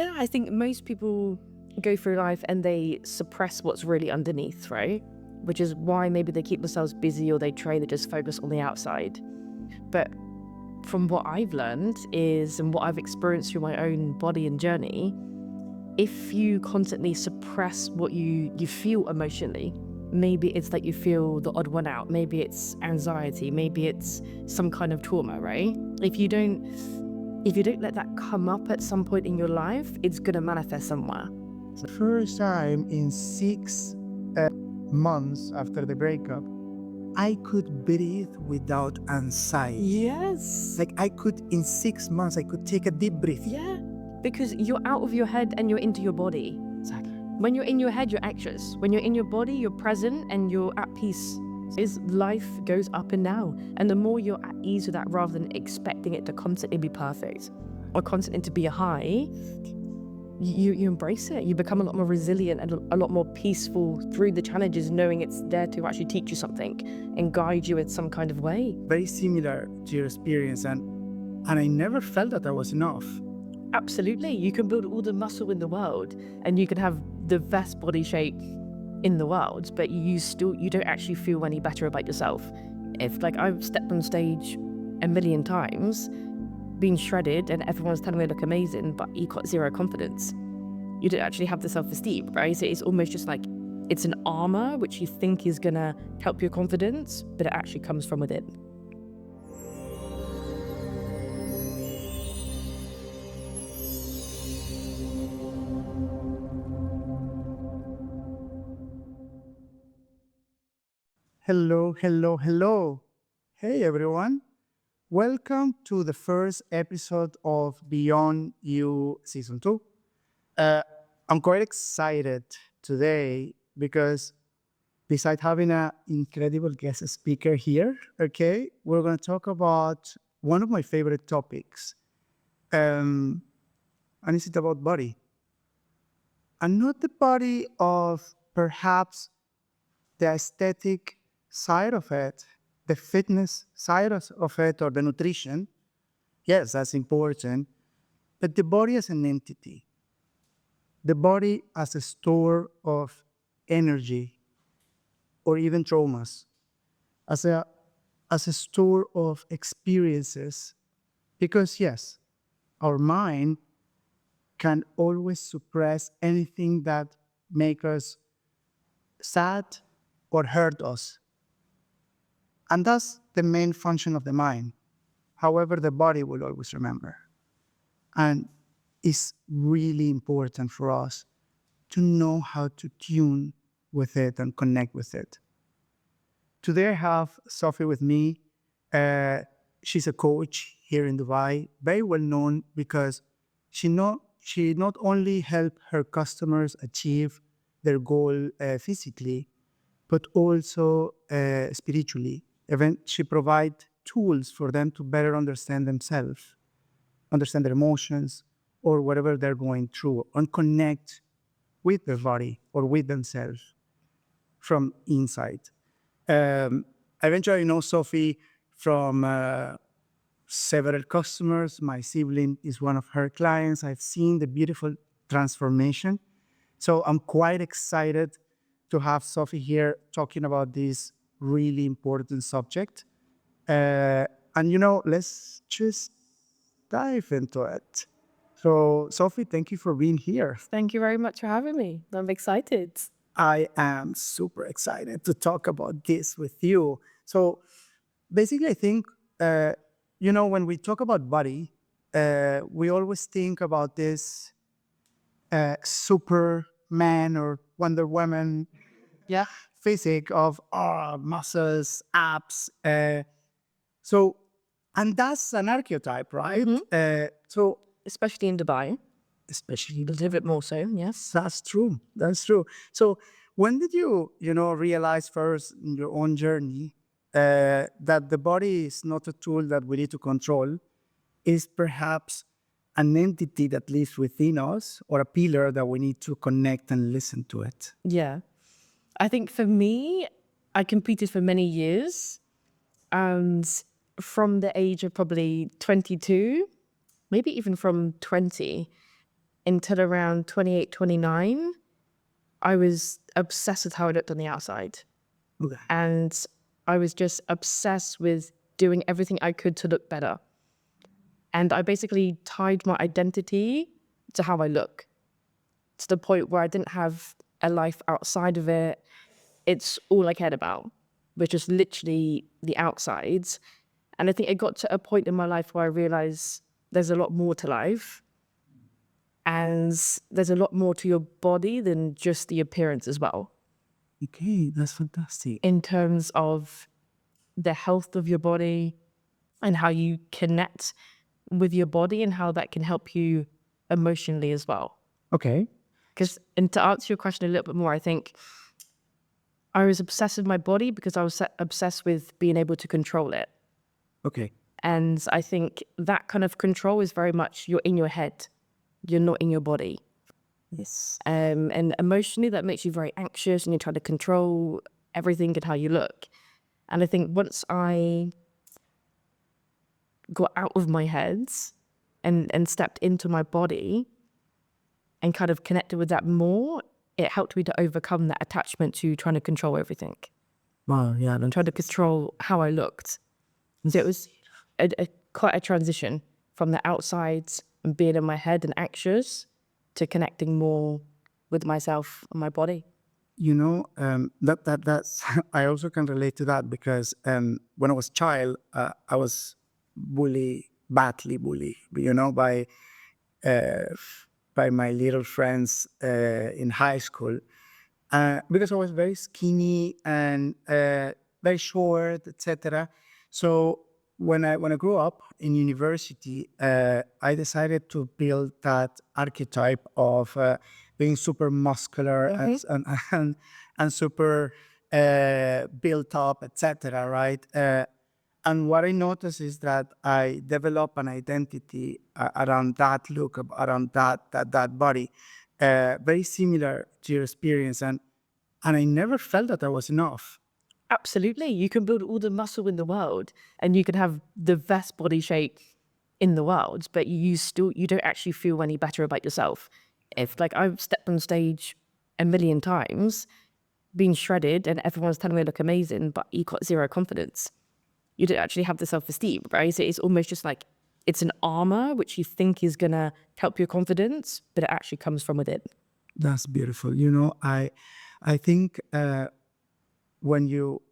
Yeah, I think most people go through life and they suppress what's really underneath, right? Which is why maybe they keep themselves busy or they try to just focus on the outside. But from what I've learned is, and what I've experienced through my own body and journey, if you constantly suppress what you feel emotionally, maybe it's that you feel the odd one out, maybe it's anxiety, maybe it's some kind of trauma, right? If you don't let that come up at some point in your life, it's gonna manifest somewhere. First time in 6 months after the breakup, I could breathe without anxiety. Yes. Like in 6 months, I could take a deep breath. Yeah, because you're out of your head and you're into your body. Exactly. When you're in your head, you're anxious. When you're in your body, you're present and you're at peace. Life goes up and down. And the more you're at ease with that, rather than expecting it to constantly be perfect or constantly to be a high, you embrace it. You become a lot more resilient and a lot more peaceful through the challenges, knowing it's there to actually teach you something and guide you in some kind of way. Very similar to your experience, and I never felt that I was enough. Absolutely. You can build all the muscle in the world and you can have the best body shape in the world, but you don't actually feel any better about yourself. If I've stepped on stage a million times, been shredded, and everyone's telling me I look amazing, but you got zero confidence. You don't actually have the self-esteem, right? So it's almost just like it's an armor which you think is gonna help your confidence, but it actually comes from within. Hello, hello, hello. Hey, everyone. Welcome to the first episode of Beyond You Season 2. I'm quite excited today because besides having an incredible guest speaker here, okay, we're going to talk about one of my favorite topics. And it's about body. And not the body of perhaps the aesthetic side of it, the fitness side of it, or the nutrition. Yes, that's important. But the body as an entity, the body as a store of energy or even traumas, as a store of experiences. Because yes, our mind can always suppress anything that make us sad or hurt us. And that's the main function of the mind. However, the body will always remember. And it's really important for us to know how to tune with it and connect with it. Today I have Sophie with me. She's a coach here in Dubai, very well known because she not only help her customers achieve their goal physically, but also spiritually. She provides tools for them to better understand themselves, understand their emotions, or whatever they're going through, and connect with their body or with themselves from inside. Eventually, I know Sophie from several customers. My sibling is one of her clients. I've seen the beautiful transformation. So I'm quite excited to have Sophie here talking about this really important subject. And let's just dive into it. So, Sophie, thank you for being here. Thank you very much for having me. I'm excited. I am super excited to talk about this with you. So, basically, I think, when we talk about body, we always think about this Superman or Wonder Woman Yeah. physique of muscles, abs. And that's an archetype, right? So Especially in Dubai. especially A little bit more so, yes. that's true. That's true. So when did you realize first in your own journey that the body is not a tool that we need to control, is perhaps an entity that lives within us or a pillar that we need to connect and listen to it? Yeah. I think for me, I competed for many years. And from the age of probably 22, maybe even from 20, until around 28, 29, I was obsessed with how I looked on the outside. Okay. And I was just obsessed with doing everything I could to look better. And I basically tied my identity to how I look, to the point where I didn't have a life outside of it. It's all I cared about, which is literally the outsides. And I think it got to a point in my life where I realized there's a lot more to life. And there's a lot more to your body than just the appearance as well, Okay, that's fantastic. in terms of the health of your body and how you connect with your body and how that can help you emotionally as well. Okay. And to answer your question a little bit more, I think I was obsessed with my body because I was obsessed with being able to control it. Okay. And I think that kind of control is very much you're in your head, you're not in your body. Yes. And emotionally, that makes you very anxious and you try to control everything and how you look. And I think once I got out of my head and stepped into my body and kind of connected with that more, it helped me to overcome that attachment to trying to control everything Wow. Yeah. and try to control how I looked. So it was quite a transition from the outside and being in my head and anxious to connecting more with myself and my body. You know, that's I also can relate to that because when I was a child, I was badly bullied, uh, by my little friends in high school, because I was very skinny and very short, etc. So when I grew up in university, I decided to build that archetype of being super muscular and super built up, etc. Right? And what I noticed is that I developed an identity around that look, around that body, very similar to your experience, and I never felt that I was enough. Absolutely. You can build all the muscle in the world and you can have the best body shape in the world, but you don't actually feel any better about yourself. If like I've stepped on stage a million times, being shredded and everyone's telling me I look amazing, but you got zero confidence. You don't actually have the self-esteem, right? So it's almost just like it's an armor which you think is gonna help your confidence, but it actually comes from within. That's beautiful. You know, I think when you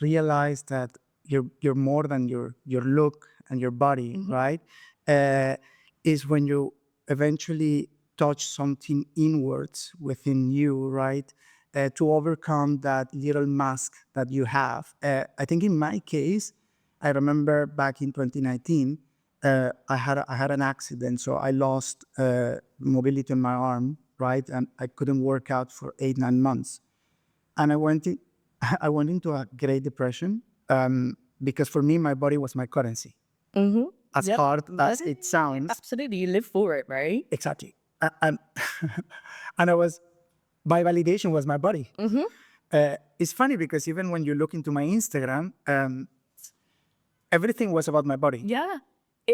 realize that you're more than your look and your body, right? Uh, is when you eventually touch something inwards within you, right? To overcome that little mask that you have. I think in my case, I remember back in 2019, I had an accident, so I lost mobility in my arm, right, and I couldn't work out for 8-9 months, and I went into a great depression because for me, my body was my currency. As hard as it sounds, Absolutely. You live for it, right? exactly, and and I was my validation was my body. It's funny because even when you look into my Instagram, everything was about my body. Yeah.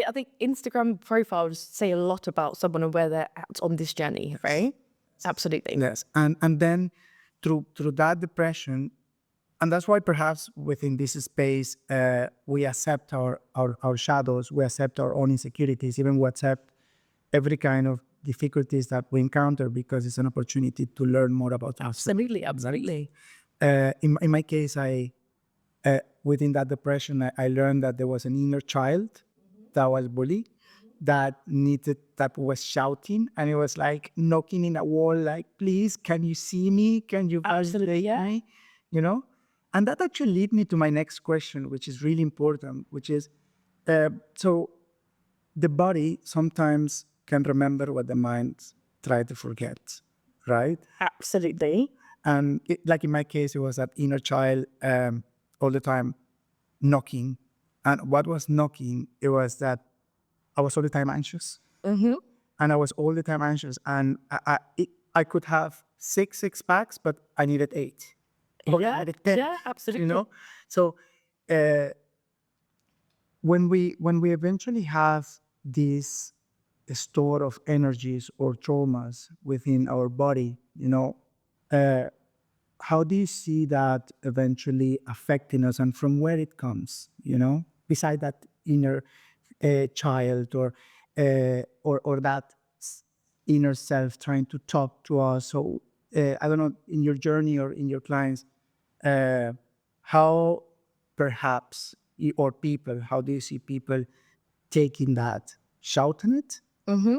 I think Instagram profiles say a lot about someone and where they're at on this journey, right? Absolutely. Yes, and then through that depression, and that's why perhaps within this space we accept our shadows, we accept our own insecurities, even we accept every kind of difficulties that we encounter because it's an opportunity to learn more about ourselves. Absolutely. Absolutely. In my case, I within that depression, I learned that there was an inner child that was bullied, that was shouting, and it was like knocking in a wall, like, please, can you see me? Can you validate me? You know? And that actually lead me to my next question, which is really important, which is, so the body sometimes can remember what the mind try to forget, right? Absolutely. And like in my case, it was that inner child all the time knocking. And what was knocking, it was that I was all the time anxious. And I was all the time anxious. And I could have six packs, but I needed 8. Yeah, yeah, absolutely. You know? So when we eventually have this a store of energies or traumas within our body, uh, how do you see that eventually affecting us and from where it comes, beside that inner child or that inner self trying to talk to us? So I don't know, in your journey or in your clients, how perhaps or people, how do you see people taking that, shouting it,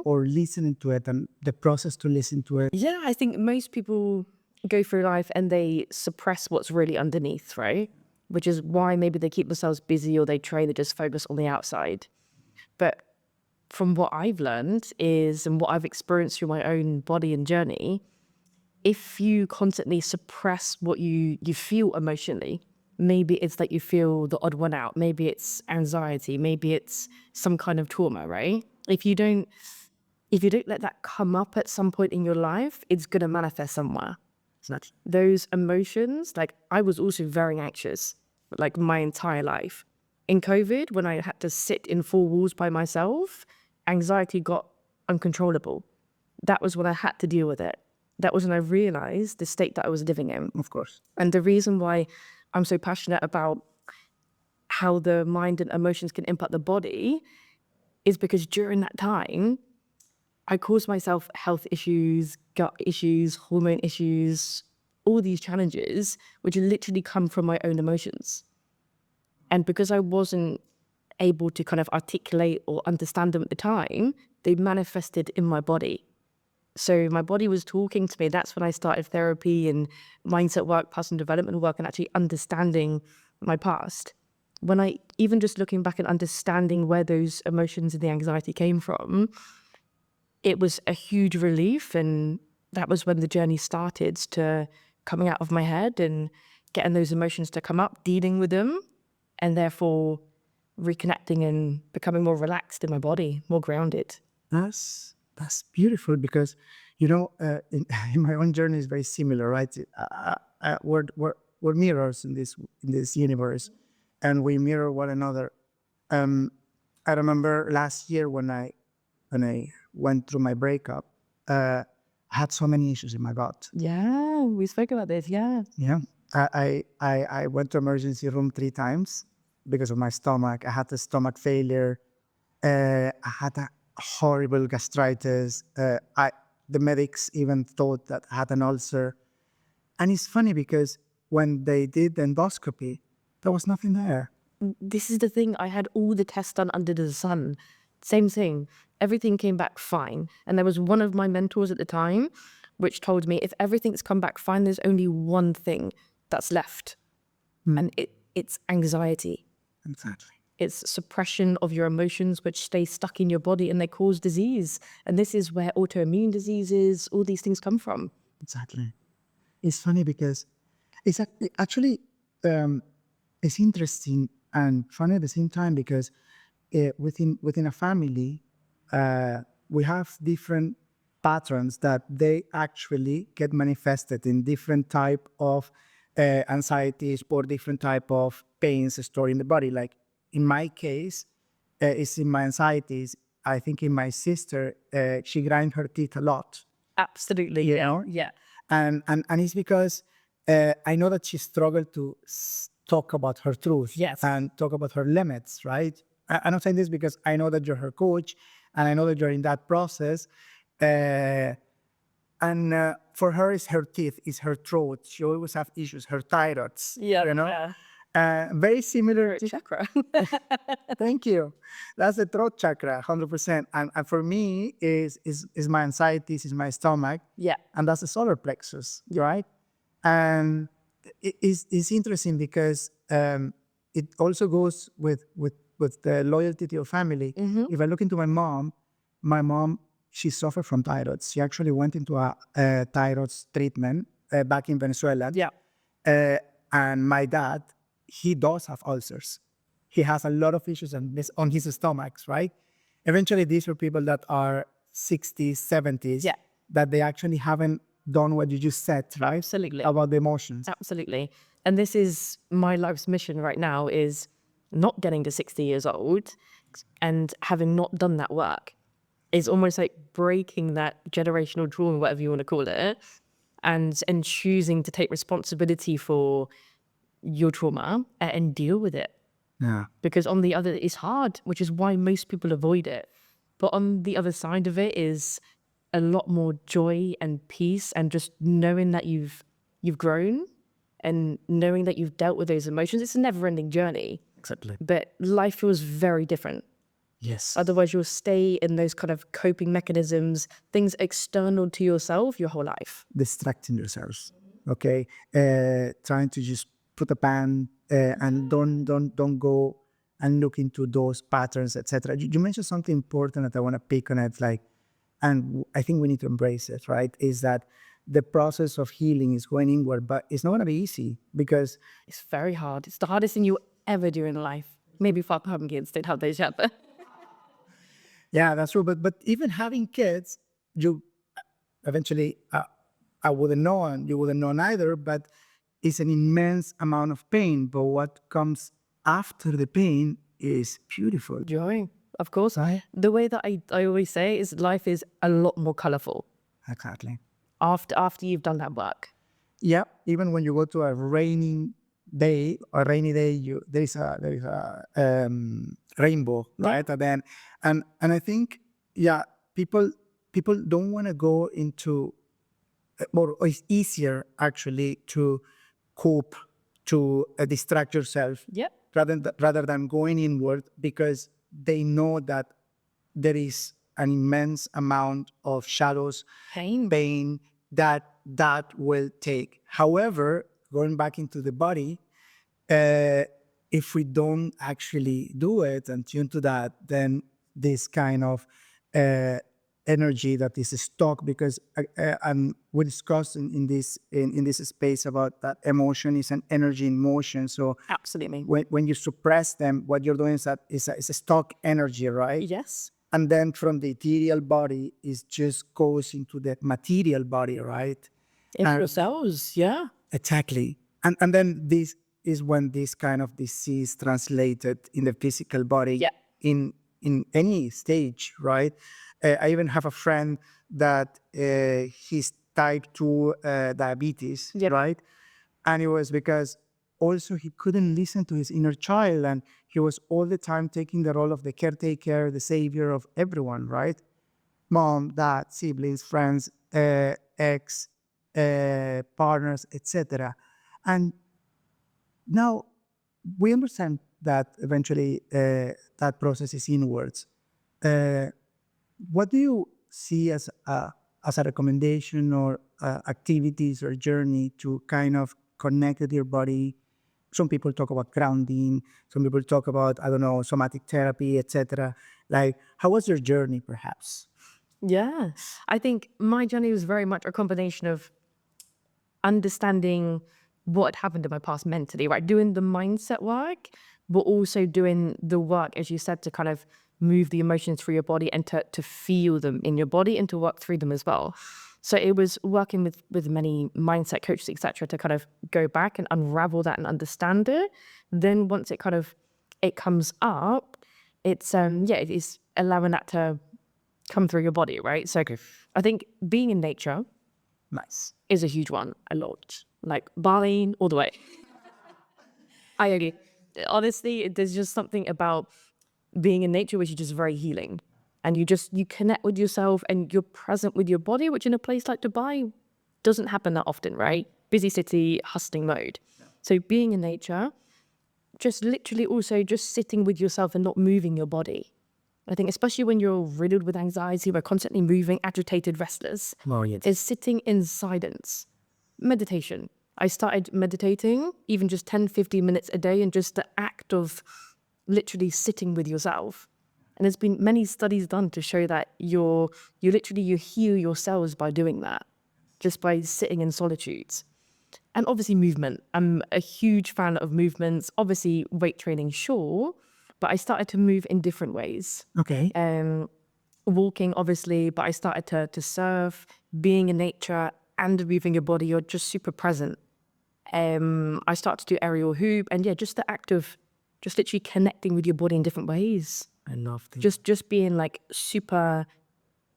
or listening to it, and the process to listen to it? Yeah, I think most people go through life and they suppress what's really underneath, right? Which is why maybe they keep themselves busy or they try to just focus on the outside. But from what I've learned is, and what I've experienced through my own body and journey, if you constantly suppress what you feel emotionally, maybe it's that you feel the odd one out, maybe it's anxiety, maybe it's some kind of trauma, right? If you don't let that come up at some point in your life, it's gonna manifest somewhere. Those emotions, like I was also very anxious, like my entire life. In COVID, when I had to sit in four walls by myself, anxiety got uncontrollable. That was when I had to deal with it. That was when I realized the state that I was living in. Of course. And the reason why I'm so passionate about how the mind and emotions can impact the body is because during that time, I caused myself health issues, gut issues, hormone issues, all these challenges, which literally come from my own emotions. And because I wasn't able to kind of articulate or understand them at the time, they manifested in my body. So my body was talking to me. That's when I started therapy and mindset work, personal development work, and actually understanding my past. When I, even just looking back and understanding where those emotions and the anxiety came from, it was a huge relief. And that was when the journey started to coming out of my head and getting those emotions to come up, dealing with them, and therefore reconnecting and becoming more relaxed in my body, more grounded. That's beautiful because, in, in my own journey is very similar, right? We're mirrors in this universe, and we mirror one another. I remember last year when I went through my breakup, I had so many issues in my gut. Yeah, we spoke about this. Yeah. Yeah, I went to emergency room 3 times because of my stomach. I had a stomach failure. I had a horrible gastritis. The medics even thought that I had an ulcer. And it's funny because when they did the endoscopy, there was nothing there. This is the thing. I had all the tests done under the sun. Same thing. Everything came back fine. And there was one of my mentors at the time which told me if everything's come back fine, there's only one thing that's left. And it's anxiety. Exactly. It's suppression of your emotions, which stay stuck in your body and they cause disease. And this is where autoimmune diseases, all these things come from. Exactly. It's funny because actually it's interesting and funny at the same time because within a family, we have different patterns that they actually get manifested in different type of anxieties or different type of pains stored in the body. Like in my case, it's in my anxieties. I think in my sister, she grind her teeth a lot. Absolutely. Yeah. And it's because I know that she struggled to talk about her truth. Yes. And talk about her limits, right? I'm not saying this because I know that you're her coach and I know that you're in that process. And for her, it's her teeth, it's her throat. She always have issues, her thyroids. Yeah. Very similar. Chakra. Thank you. That's the throat chakra, 100%. And for me, is my anxieties, is my stomach. Yeah. And that's the solar plexus, right? And it's interesting because it also goes with the loyalty to your family. If I look into my mom, she suffered from thyroids. She actually went into a thyroid treatment back in Venezuela. Yeah. And my dad, he does have ulcers. He has a lot of issues on his stomachs, right? Eventually, these are people that are 60s, 70s, Yeah. that they actually haven't done what you just said, right? Absolutely. About the emotions. Absolutely. And this is my life's mission right now, is not getting to 60 years old and having not done that work. It's almost like breaking that generational trauma, whatever you want to call it, and choosing to take responsibility for your trauma and deal with it. Yeah. Because on the other, it's hard, which is why most people avoid it. But on the other side of it is a lot more joy and peace, and just knowing that you've grown and knowing that you've dealt with those emotions. It's a never-ending journey, Exactly. but life feels very different. Yes. Otherwise, you'll stay in those kind of coping mechanisms, things external to yourself your whole life. Distracting yourselves. Okay. Trying to just put a pan and don't go and look into those patterns, etc. You mentioned something important that I want to pick on it, like, and I think we need to embrace it, right? Is that the process of healing is going inward, but it's not going to be easy because It's very hard. It's the hardest thing you ever do in life. Maybe Father having kids did have those yet, but yeah, that's true. But even having kids, you eventually, I wouldn't know, and you wouldn't know either. But it's an immense amount of pain. But what comes after the pain is beautiful. joy, of course. Right? The way that I always say is life is a lot more colorful Exactly. after you've done that work. Yeah. Even when you go to a rainy day, there is a rainbow, right? And then, and I think, yeah, people don't want to go into, or it's easier actually to cope, to distract yourself, Yep. rather than going inward, because they know that there is an immense amount of shadows, pain that will take. However, going back into the body, if we don't actually do it and tune to that, then this kind of energy that is stuck, because and we discussed in this space about that emotion is an energy in motion. So Absolutely. when you suppress them, what you're doing is that it's a stuck energy, right? Yes. And then from the ethereal body, it just goes into the material body, right? If And- yourselves, yeah. Exactly. And then this is when this kind of disease translated in the physical body, Yeah. in any stage, right? I even have a friend that he's type 2 diabetes, Yep. right? And it was because also he couldn't listen to his inner child, and he was all the time taking the role of the caretaker, the savior of everyone, right? Mom, dad, siblings, friends, ex, partners, etc. And now we understand that eventually that process is inwards. What do you see as a recommendation, or activities or journey to kind of connect with your body? Some people talk about grounding. Some people talk about, I don't know, somatic therapy, etc. Like, how was your journey, perhaps? Yeah. I think my journey was very much a combination of understanding what had happened in my past mentally, right? Doing the mindset work, but also doing the work, as you said, to kind of move the emotions through your body and to feel them in your body and to work through them as well. So it was working with many mindset coaches, etc., to kind of go back and unravel that and understand it. Then once it comes up, it's it is allowing that to come through your body, right? So I think being in nature Nice. is a huge one. A lot. Like Bali all the way. I agree. Honestly, there's just something about being in nature which is just very healing. And you connect with yourself and you're present with your body, which in a place like Dubai doesn't happen that often, right? Busy city, hustling mode. So being in nature, just literally also just sitting with yourself and not moving your body. I think especially when you're riddled with anxiety, we're constantly moving, agitated, restless, is sitting in silence. Meditation. I started meditating even just 10, 15 minutes a day, and just the act of literally sitting with yourself. And there's been many studies done to show that you heal your cells by doing that, just by sitting in solitude. And obviously movement. I'm a huge fan of movements. Obviously weight training, sure, but I started to move in different ways. Okay. Walking, obviously, but I started to surf, being in nature and moving your body. You're just super present. I started to do aerial hoop, and yeah, just the act of just literally connecting with your body in different ways. I love this. Just being like super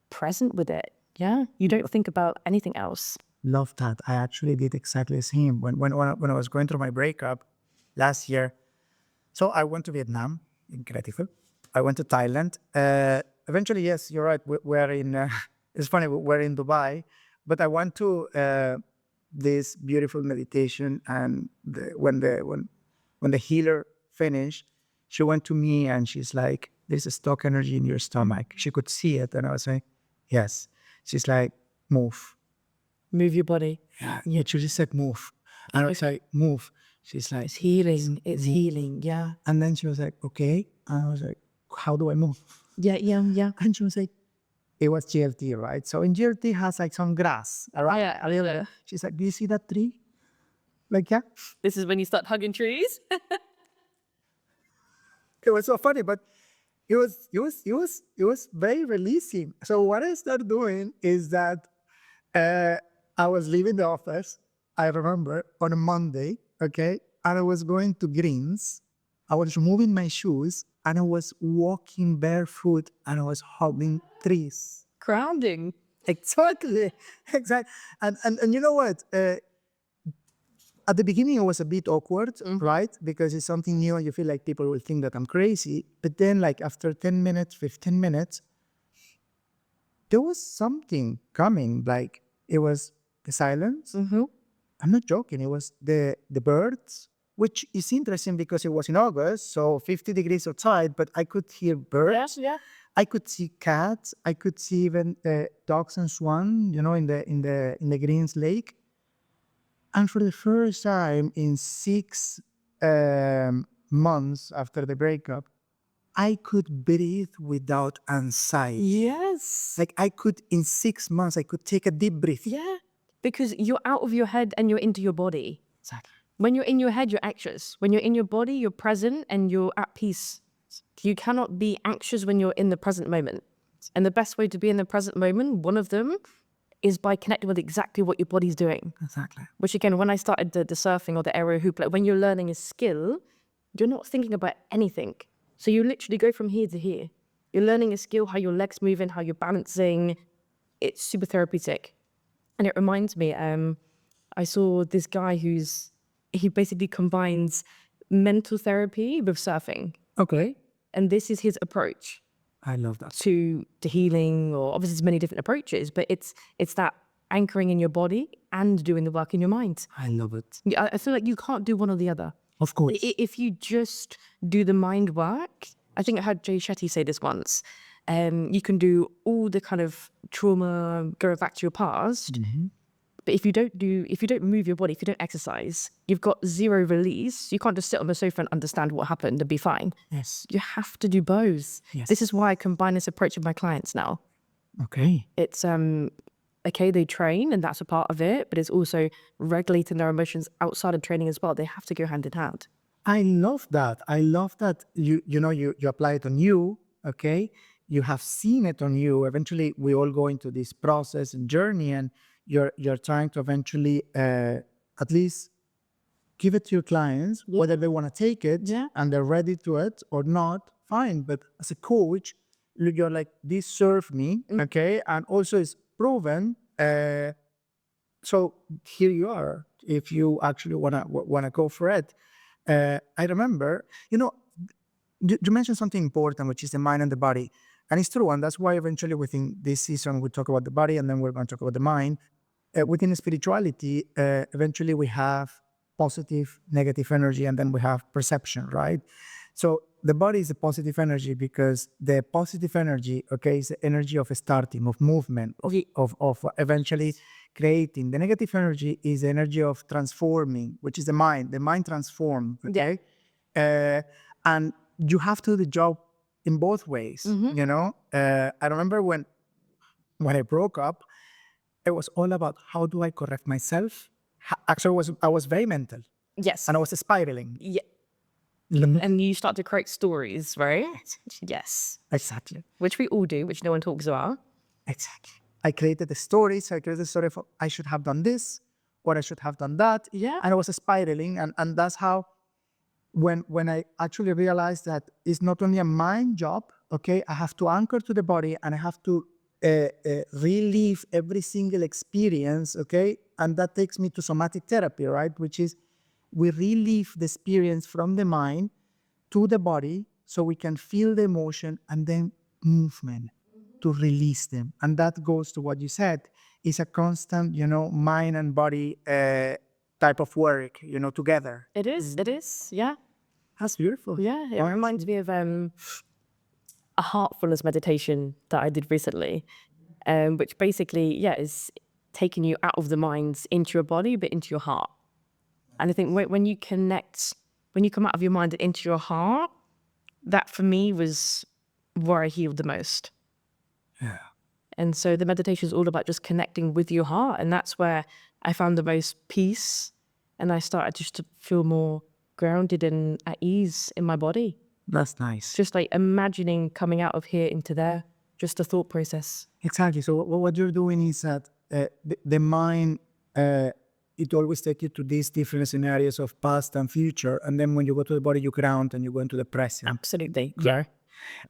present with it. Yeah. You don't think about anything else. Love that. I actually did exactly the same when I was going through my breakup last year. So I went to Vietnam, incredible. I went to Thailand. Eventually, yes, you're right. We're in. It's funny. We're in Dubai, but I went to this beautiful meditation, and when the healer finished, she went to me and she's like, "There's a stock energy in your stomach." She could see it, and I was like, "Yes." She's like, "Move." Move your body. Yeah, she just said move. And I was like, move. She's like, It's healing. It's healing. Yeah. and then she was like, okay. And I was like, how do I move? Yeah. And she was like, it was GLT, right? So in GLT has like some grass around. Yeah. She's like, do you see that tree? Like, yeah. This is when you start hugging trees. It was so funny, but it was very releasing. So what I started doing is that I was leaving the office, I remember, on a Monday, okay? And I was going to Greens. I was removing my shoes and I was walking barefoot and I was hugging trees. Grounding. Exactly. Exactly. And you know what? At the beginning, it was a bit awkward, right? Because it's something new and you feel like people will think that I'm crazy. But then, like, after 10 minutes, 15 minutes, there was something coming. Like, it was the silence. I'm not joking. It was the birds, which is interesting because it was in August, so 50 degrees outside, but I could hear birds. Yeah. I could see cats. I could see even dogs and swan, in the Greens Lake. And for the first time in 6 months after the breakup, I could breathe without anxiety. Yes. Like in 6 months, I could take a deep breath. Yeah. Because you're out of your head and you're into your body. Exactly. When you're in your head, you're anxious. When you're in your body, you're present and you're at peace. You cannot be anxious when you're in the present moment. And the best way to be in the present moment, one of them, is by connecting with exactly what your body's doing. Exactly. Which again, when I started the surfing or the aerial hoop, like when you're learning a skill, you're not thinking about anything. So you literally go from here to here. You're learning a skill, how your legs moving, how you're balancing. It's super therapeutic. And it reminds me, I saw this guy he basically combines mental therapy with surfing. Okay. And this is his approach I love that. to healing, or obviously there's many different approaches, but it's that anchoring in your body and doing the work in your mind. I love it. I feel like you can't do one or the other. Of course. If you just do the mind work, I think I heard Jay Shetty say this once, you can do all the kind of trauma, go back to your past, but if you don't move your body, if you don't exercise, you've got zero release. You can't just sit on the sofa and understand what happened and be fine. Yes. You have to do both. Yes. This is why I combine this approach with my clients now. Okay. It's okay, they train and that's a part of it, but it's also regulating their emotions outside of training as well. They have to go hand in hand. I love that. I love that you apply it on you, okay? You have seen it on you. Eventually, we all go into this process and journey, and you're trying to eventually at least give it to your clients, whether they want to take it and they're ready to it or not, fine. But as a coach, you're like, this served me, okay? And also it's proven. So here you are, if you actually wanna go for it. I remember, you mentioned something important, which is the mind and the body. And it's true, and that's why eventually within this season we talk about the body, and then we're going to talk about the mind. Within spirituality, eventually we have positive, negative energy, and then we have perception, right? So the body is a positive energy because the positive energy, okay, is the energy of starting, of movement, of eventually creating. The negative energy is the energy of transforming, which is the mind. The mind transforms, okay? And you have to do the job in both ways, I remember when I broke up, it was all about how do I correct myself. Actually, I was very mental. Yes. And I was spiraling. Yeah. And you start to create stories, right? Yes. Exactly. Which we all do, which no one talks about. Exactly. I created the stories. I created the story of I should have done this, or I should have done that. Yeah. And I was spiraling. And that's how, when I actually realized that it's not only a mind job, okay, I have to anchor to the body and I have to relive every single experience, okay? And that takes me to somatic therapy, right? Which is we relive the experience from the mind to the body so we can feel the emotion and then movement to release them. And that goes to what you said. It's a constant, mind and body type of work, together. It is, yeah. That's beautiful. Yeah, it reminds me of a heartfulness meditation that I did recently, which basically, is taking you out of the mind into your body, but into your heart. And I think when you connect, when you come out of your mind and into your heart, that for me was where I healed the most. Yeah. And so the meditation is all about just connecting with your heart. And that's where I found the most peace. And I started just to feel more grounded and at ease in my body. That's nice. Just like imagining coming out of here into there, just a thought process. Exactly. So what you're doing is that the mind, it always takes you to these different scenarios of past and future. And then when you go to the body, you ground and you go into the present. Absolutely. Yeah.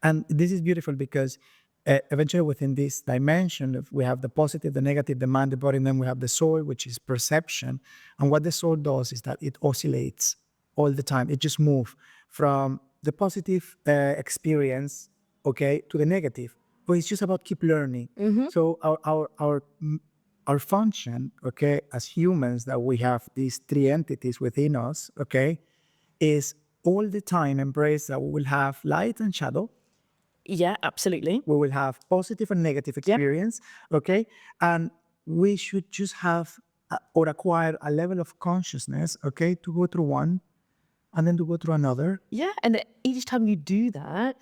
And this is beautiful because eventually within this dimension, we have the positive, the negative, the mind, the body, and then we have the soul, which is perception. And what the soul does is that it oscillates all the time. It just moves from the positive experience, okay, to the negative. But it's just about keep learning. So our function, okay, as humans, that we have these three entities within us, okay, is all the time embrace that we will have light and shadow. Yeah, absolutely. We will have positive and negative experience, okay? And we should just have or acquire a level of consciousness, okay, to go through one and then to go through another. Yeah, and each time you do that,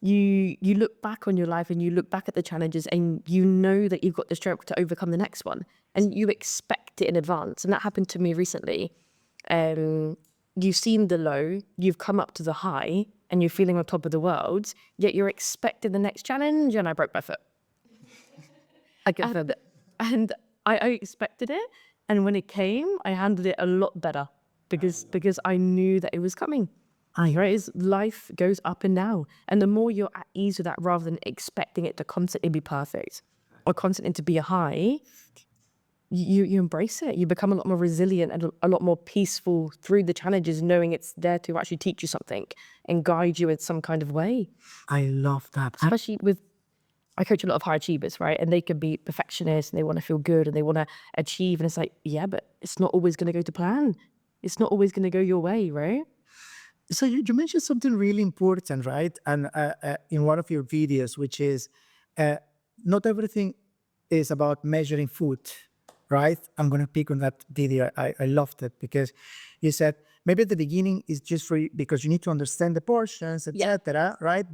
you look back on your life and you look back at the challenges and you know that you've got the strength to overcome the next one and you expect it in advance. And that happened to me recently. You've seen the low, you've come up to the high and you're feeling on top of the world, yet you're expecting the next challenge and I broke my foot. And I expected it. And when it came, I handled it a lot better because I knew that it was coming. Right? Life goes up and down. And the more you're at ease with that rather than expecting it to constantly be perfect or constantly to be a high, you embrace it. You become a lot more resilient and a lot more peaceful through the challenges, knowing it's there to actually teach you something and guide you in some kind of way. I love that. Especially I coach a lot of high achievers, right? And they can be perfectionists and they want to feel good and they want to achieve. And it's like, yeah, but it's not always going to go to plan. It's not always going to go your way, right? So you mentioned something really important, right? And in one of your videos, which is not everything is about measuring food, right? I'm going to pick on that video. I loved it because you said maybe at the beginning is just because you need to understand the portions, etc., right?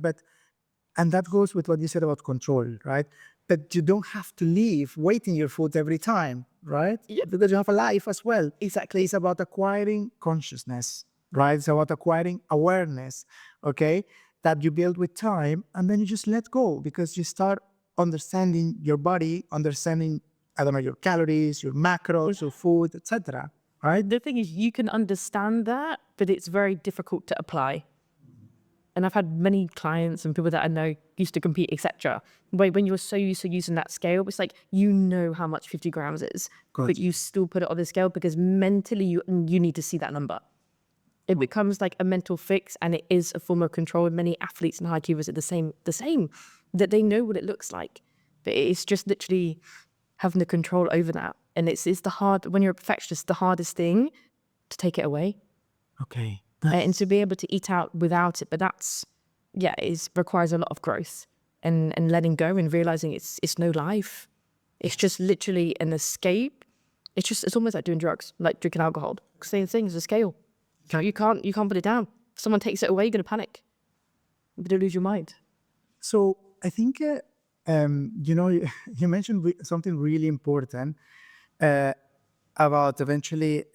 And that goes with what you said about control, right? But you don't have to leave waiting your food every time, right? Yeah. Because you have a life as well. Exactly. It's about acquiring consciousness, right? It's about acquiring awareness, okay? That you build with time, and then you just let go because you start understanding your body, understanding, I don't know, your calories, your macros, your food, etc., right? The thing is, you can understand that, but it's very difficult to apply. And I've had many clients and people that I know used to compete, etc. When you're so used to using that scale, it's like you know how much 50 grams is, but you still put it on the scale because mentally you need to see that number. It becomes like a mental fix, and it is a form of control. And many athletes and high achievers are the same, that they know what it looks like, but it's just literally having the control over that. And it's when you're a perfectionist, the hardest thing to take it away. Okay. And to be able to eat out without it, but it requires a lot of growth and letting go and realizing it's no life. It's just literally an escape. It's almost like doing drugs, like drinking alcohol. Same thing as a scale. You can't put it down. If someone takes it away, you're gonna panic. You're gonna lose your mind. So I think you mentioned something really important about eventually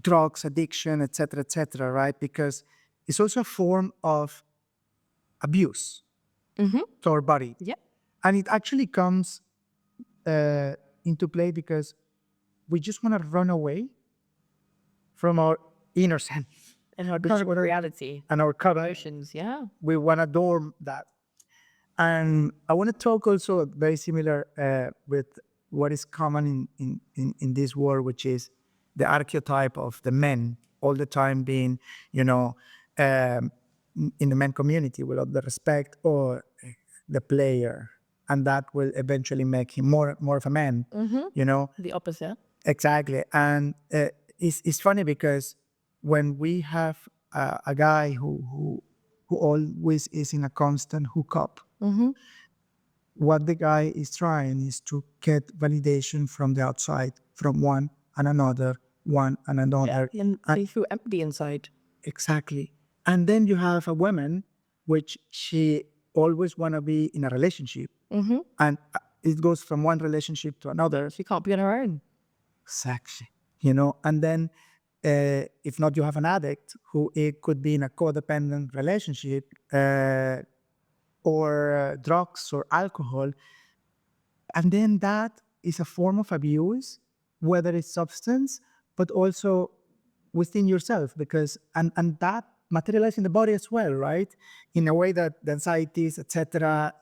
drugs, addiction, etc., right? Because it's also a form of abuse to our body. Yeah. And it actually comes into play because we just want to run away from our inner self. And our current reality. And our current emotions, yeah. We want to dorm that. And I want to talk also very similar with what is common in this world, which is the archetype of the men all the time being, um, in the men community with all the respect or the player. And that will eventually make him more of a man, The opposite. Exactly. And it's funny because when we have a guy who always is in a constant hookup, what the guy is trying is to get validation from the outside, from one and another, one and another. And they feel empty inside. Exactly. And then you have a woman, which she always want to be in a relationship. And it goes from one relationship to another. She can't be on her own. Exactly. And then if not, you have an addict who it could be in a codependent relationship or drugs or alcohol. And then that is a form of abuse, whether it's substance, but also within yourself, because and that materializes in the body as well, right? In a way that the anxieties, etc.,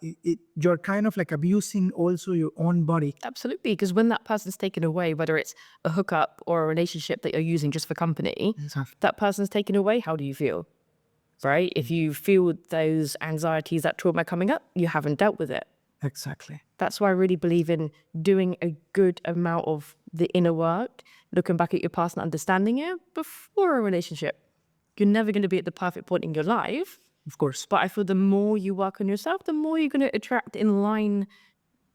you're kind of like abusing also your own body. Absolutely, because when that person's taken away, whether it's a hookup or a relationship that you're using just for company, that person's taken away, how do you feel? Right? If you feel those anxieties, that trauma coming up, you haven't dealt with it. Exactly. That's why I really believe in doing a good amount of the inner work, looking back at your past and understanding it before a relationship. You're never going to be at the perfect point in your life. Of course. But I feel the more you work on yourself, the more you're going to attract in line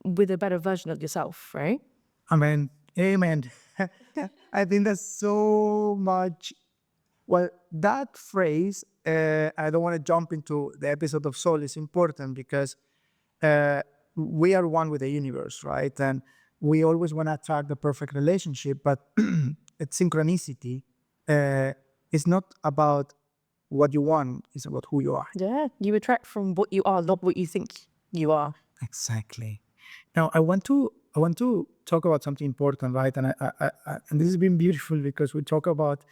with a better version of yourself, right? Amen. Amen. I think that's so much. Well, that phrase, I don't want to jump into the episode of Soul, is important because we are one with the universe, right? And we always want to attract the perfect relationship, but it's synchronicity. It's not about what you want, it's about who you are. Yeah, you attract from what you are, not what you think you are. Exactly. Now, I want to talk about something important, right? And and this has been beautiful because we talk about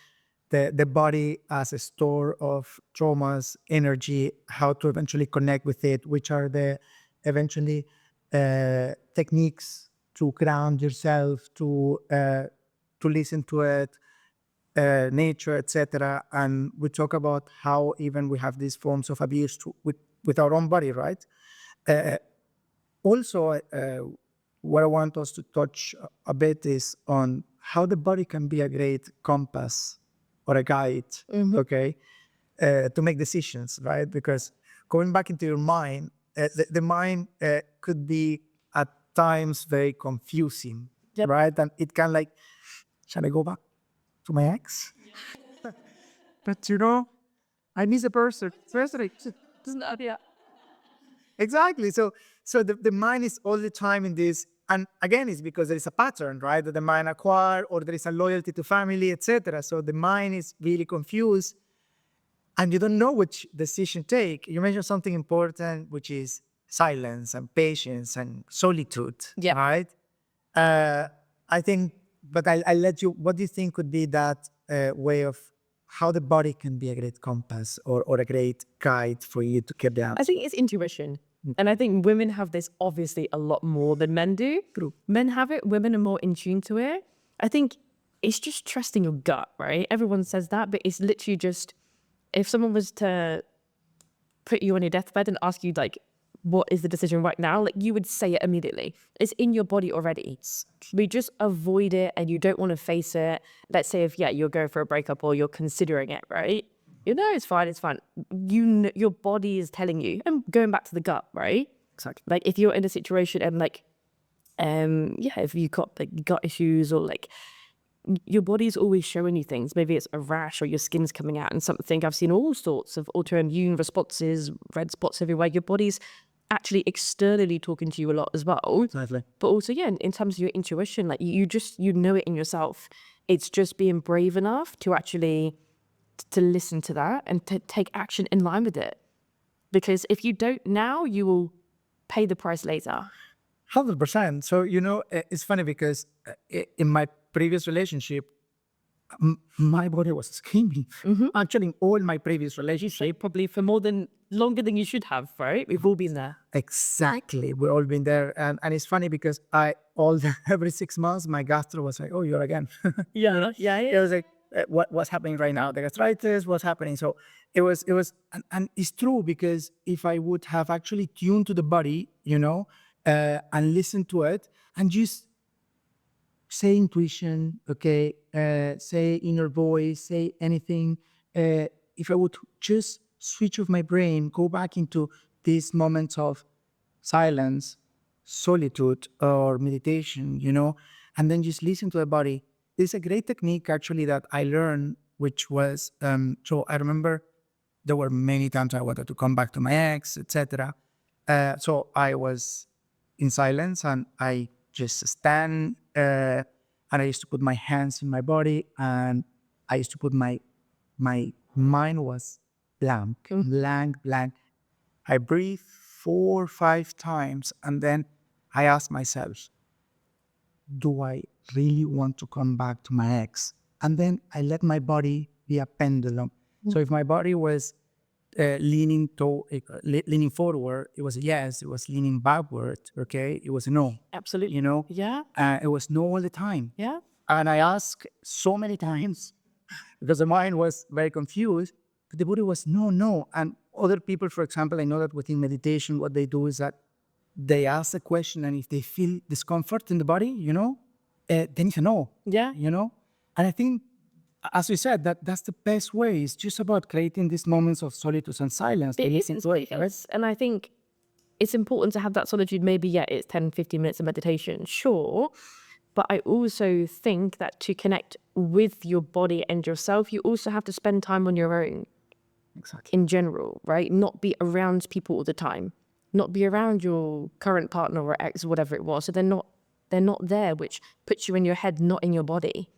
the body as a store of traumas, energy, how to eventually connect with it, which are the eventually techniques to ground yourself, to listen to it, nature, etc. And we talk about how even we have these forms of abuse with our own body, right? Also, what I want us to touch a bit is on how the body can be a great compass or a guide, okay, to make decisions, right? Because going back into your mind, the mind could be at times very confusing, right? And it can like, shall I go back to my ex? But I miss a person. Yeah. Exactly. So the mind is all the time in this, and again, it's because there is a pattern, right? That the mind acquire, or there is a loyalty to family, etc. So the mind is really confused, and you don't know which decision take. You mentioned something important, which is silence and patience and solitude, right? I think, but I'll let you. What do you think could be that way of how the body can be a great compass or a great guide for you to keep down? I think it's intuition. And I think women have this obviously a lot more than men do. True. Men have it, women are more in tune to it. I think it's just trusting your gut, right? Everyone says that, but it's literally just, if someone was to put you on your deathbed and ask you like, what is the decision right now? Like you would say it immediately. It's in your body already. We just avoid it and you don't want to face it. Let's say if, you're going for a breakup or you're considering it, right? It's fine, it's fine. Your body is telling you. And going back to the gut, right? Exactly. Like if you're in a situation and like, if you got like gut issues or like your body's always showing you things. Maybe it's a rash or your skin's coming out and something. I've seen all sorts of autoimmune responses, red spots everywhere. Your body's actually externally talking to you a lot as well. Exactly. But also, in terms of your intuition, like you know it in yourself. It's just being brave enough to actually to listen to that and to take action in line with it. Because if you don't now, you will pay the price later. 100%. So, it's funny because in my previous relationship, my body was screaming. Actually, in all my previous relationships, Probably for longer than you should have, right? We've all been there. exactly, we've all been there, and it's funny because every 6 months my gastro was like, "Oh, you're again." Yeah. It was like, what's happening right now? The gastritis, what's happening? So and it's true, because if I would have actually tuned to the body, and listened to it, and just say intuition, okay, say inner voice, say anything. If I would just switch off my brain, go back into these moments of silence, solitude, or meditation, and then just listen to the body. There's a great technique actually that I learned, which was, so I remember there were many times I wanted to come back to my ex, etc. So I was in silence, and I just stand, and I used to put my hands in my body, and I used to put my mind was blank, blank. I breathe 4 or 5 times, and then I ask myself, do I really want to come back to my ex? And then I let my body be a pendulum. So if my body was leaning forward, it was a yes. It was leaning backward, okay, it was a no. Absolutely. Yeah. It was no all the time. Yeah. And I asked so many times because the mind was very confused, but the body was no, no. And other people, for example, I know that within meditation, what they do is that they ask a question, and if they feel discomfort in the body, then it's a no. Yeah. And I think, as we said, that's the best way. It's just about creating these moments of solitude and silence. It is. And I think it's important to have that solitude. Maybe, yeah, it's 10, 15 minutes of meditation, sure. But I also think that to connect with your body and yourself, you also have to spend time on your own. Exactly. In general, right? Not be around people all the time. Not be around your current partner or ex, or whatever it was. So they're not there, which puts you in your head, not in your body.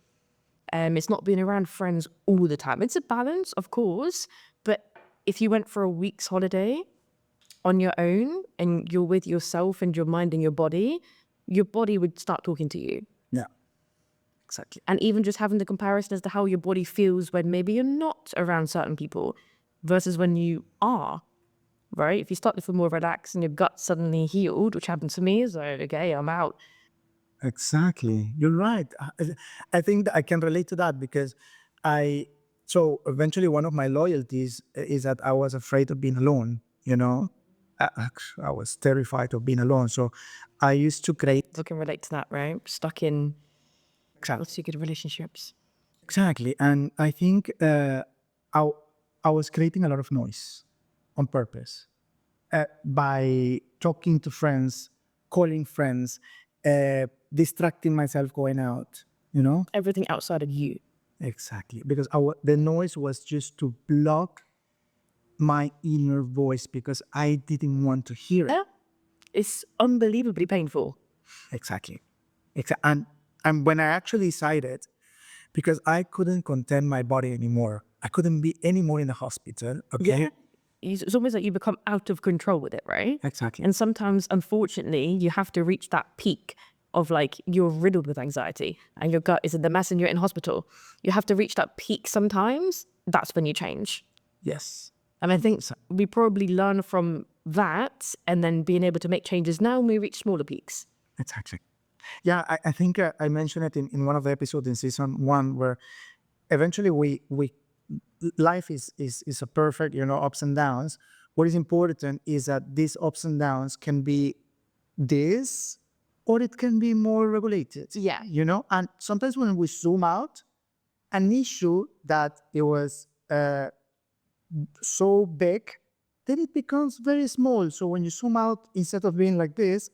It's not being around friends all the time. It's a balance, of course, but if you went for a week's holiday on your own and you're with yourself and your mind and your body would start talking to you. Yeah, exactly. And even just having the comparison as to how your body feels when maybe you're not around certain people versus when you are, right? If you start to feel more relaxed and your gut suddenly healed, which happened to me, so okay, I'm out. Exactly. You're right. I think that I can relate to that because so eventually one of my loyalties is that I was afraid of being alone, I was terrified of being alone. So I used to create. I can relate to that, right? Stuck in toxic relationships. Exactly. And I think I was creating a lot of noise on purpose by talking to friends, calling friends, distracting myself going out, Everything outside of you. Exactly. Because the noise was just to block my inner voice because I didn't want to hear it. Yeah. It's unbelievably painful. Exactly. And when I actually decided, because I couldn't contain my body anymore, I couldn't be anymore in the hospital. Okay. Yeah. It's almost like you become out of control with it, right? Exactly. And sometimes, unfortunately, you have to reach that peak of like you're riddled with anxiety and your gut is in the mess and you're in hospital. You have to reach that peak sometimes. That's when you change. Yes. And I think we probably learn from that and then being able to make changes now when we reach smaller peaks. Exactly. Yeah, I think I mentioned it in one of the episodes in season 1 where eventually we life is a perfect, ups and downs. What is important is that these ups and downs can be this, or it can be more regulated. Yeah. And sometimes when we zoom out, an issue that it was so big, then it becomes very small. So when you zoom out, instead of being like this,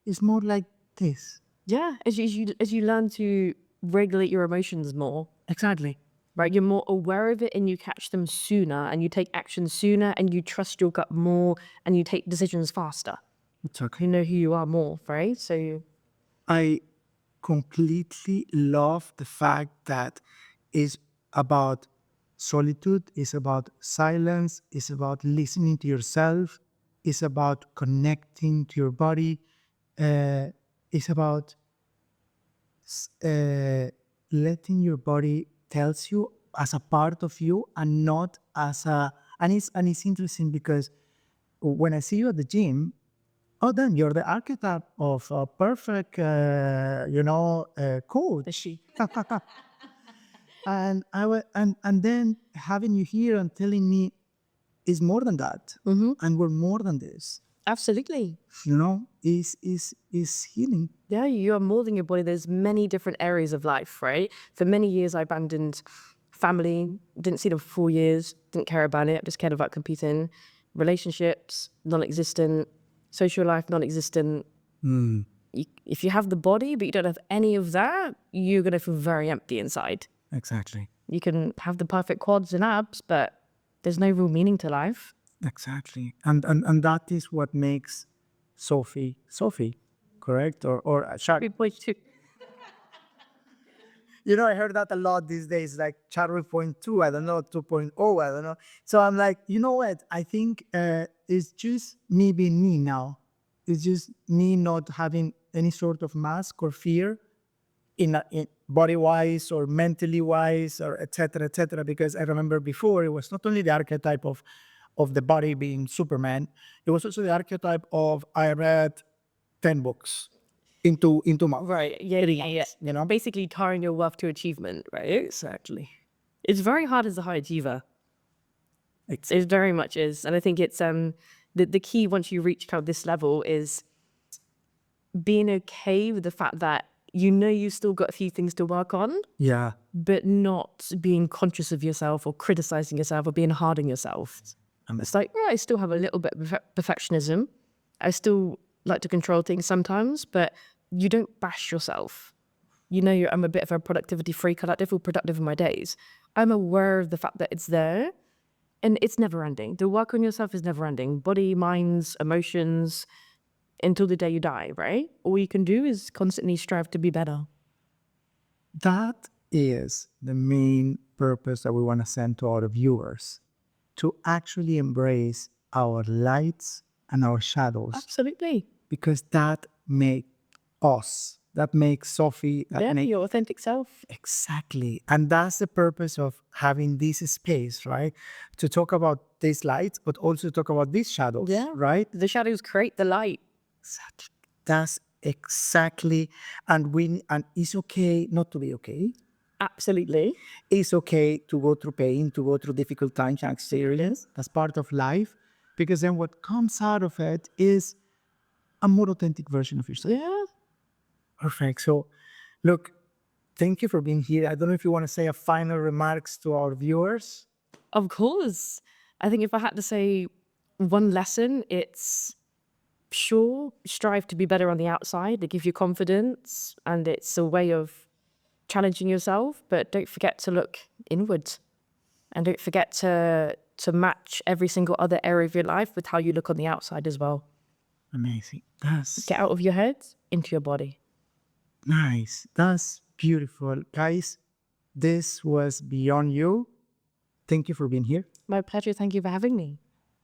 it's more like this. Yeah. As you learn to regulate your emotions more. Exactly. Right, you're more aware of it and you catch them sooner and you take action sooner and you trust your gut more and you take decisions faster. It's okay. You know who you are more, right? So I completely love the fact that it's about solitude, it's about silence, it's about listening to yourself, it's about connecting to your body, it's about letting your body tells you as a part of you and not as a, and it's interesting because when I see you at the gym, oh, then you're the archetype of a perfect, coach. And and then having you here and telling me is more than that, and we're more than this. Absolutely. Is healing. Yeah, you are more than your body. There's many different areas of life, right? For many years, I abandoned family, didn't see them for 4 years, didn't care about it, just cared about competing. Relationships, non-existent. Social life, non-existent. If you have the body, but you don't have any of that, you're going to feel very empty inside. Exactly. You can have the perfect quads and abs, but there's no real meaning to life. Exactly. And that is what makes Sophie, correct? Or Shark. 3.2. I heard that a lot these days, like Charlie point 2, I don't know, 2.0, I don't know. So I'm like, you know what? I think it's just me being me now. It's just me not having any sort of mask or fear in body-wise or mentally-wise or et cetera, because I remember before it was not only the archetype of the body being Superman, it was also the archetype of I read 10 books into months. Right, yeah. Basically tying your worth to achievement, right? Exactly. It's very hard as a high achiever. It very much is. And I think it's the key once you reach kind of this level is being okay with the fact that you've still got a few things to work on. Yeah. But not being conscious of yourself or criticizing yourself or being hard on yourself. It's like, yeah, I still have a little bit of perfectionism. I still like to control things sometimes, but you don't bash yourself. I'm a bit of a productivity freak. I like to feel productive in my days. I'm aware of the fact that it's there and it's never ending. The work on yourself is never ending. Body, minds, emotions, until the day you die, right? All you can do is constantly strive to be better. That is the main purpose that we want to send to our viewers, to actually embrace our lights and our shadows. Absolutely. Because that makes us, that makes Sophie, Your authentic self. Exactly. And that's the purpose of having this space, right? To talk about these lights, but also talk about these shadows, right? The shadows create the light. Exactly. That's exactly, and it's okay not to be okay. Absolutely. It's okay to go through pain, to go through difficult times and experience. That's part of life, because then what comes out of it is a more authentic version of yourself. Yeah. Perfect. So, look, thank you for being here. I don't know if you want to say a final remarks to our viewers. Of course. I think if I had to say one lesson, it's strive to be better on the outside. It gives you confidence and it's a way of challenging yourself, but don't forget to look inwards and don't forget to match every single other area of your life with how you look on the outside as well. Amazing. Get out of your head into your body. Nice. That's beautiful. Guys, this was Beyond You. Thank you for being here. My pleasure. Thank you for having me.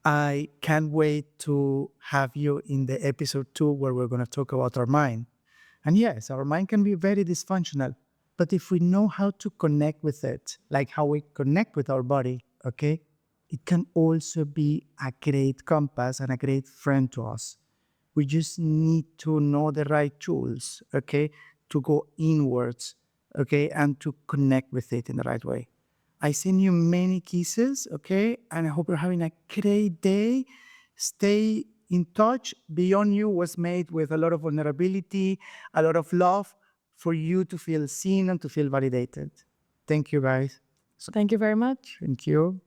I can't wait to have you in the episode 2 where we're going to talk about our mind. And yes, our mind can be very dysfunctional, but if we know how to connect with it, like how we connect with our body, okay, it can also be a great compass and a great friend to us. We just need to know the right tools, okay, to go inwards, okay, and to connect with it in the right way. I send you many kisses, okay, and I hope you're having a great day. Stay in touch. Beyond You was made with a lot of vulnerability, a lot of love for you to feel seen and to feel validated. Thank you, guys. Thank you very much. Thank you.